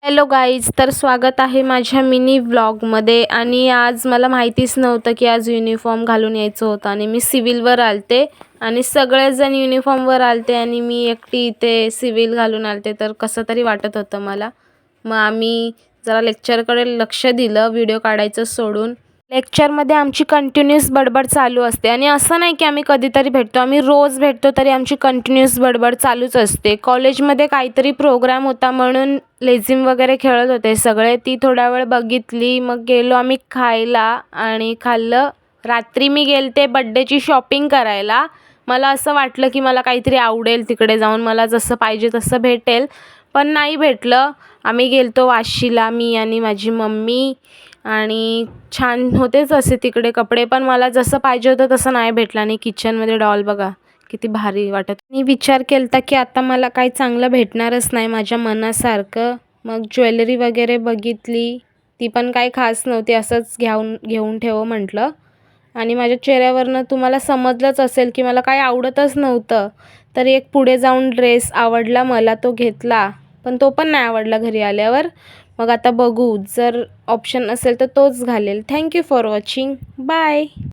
Hello guys, तर स्वागत आहे माझ्या मिनी व्लॉगमध्ये. आणि आज मला माहितीच नव्हतं की आज युनिफॉर्म घालून यायचं होतं आणि मी सिव्हिलवर आलते आणि सगळेजण युनिफॉर्मवर आलते आणि मी एकटी इथे सिव्हिल घालून आलते. तर कसं तरी वाटत होतं मला. मग आम्ही जरा लेक्चरकडे लक्ष दिलं, व्हिडिओ काढायचं सोडून. लेक्चरमध्ये आमची कंटिन्यूअस बडबड चालू असते आणि असं नाही की आम्ही कधीतरी भेटतो, आम्ही रोज भेटतो तरी आमची कंटिन्यूअस बडबड चालूच असते. कॉलेजमध्ये काहीतरी प्रोग्राम होता म्हणून लेझिम वगैरे खेळत होते सगळे, ती थोडा वेळ बघितली. मग गेलो आम्ही खायला आणि खाल्लं. रात्री मी गेलते बड्डेची शॉपिंग करायला. मला असं वाटलं की मला काहीतरी आवडेल तिकडे जाऊन, मला जसं पाहिजे तसं भेटेल, पण नाही भेटलं. आम्ही गेलतो वाशीला, मी आणि माझी मम्मी, आणि छान होतेच असे तिकडे कपडे, पण मला जसं पाहिजे होतं तसं नाही भेटलं. आणि किचनमध्ये डॉल बघा किती भारी वाटत. मी विचार केलता की आता मला काही चांगलं भेटणारच नाही माझ्या मनासारखं. मग ज्वेलरी वगैरे बघितली, ती पण काही खास नव्हती, असंच घेऊन ठेव म्हटलं. आणि माझ्या चेहऱ्यावरनं तुम्हाला समजलंच असेल की मला काही आवडतच नव्हतं. तरी एक पुढे जाऊन ड्रेस आवडला मला, तो घेतला, पण तो पण नाही आवडला घरी आल्यावर. मग आता बघू, जर ऑप्शन असेल तर तोच घालेल. Thank you for watching. बाय.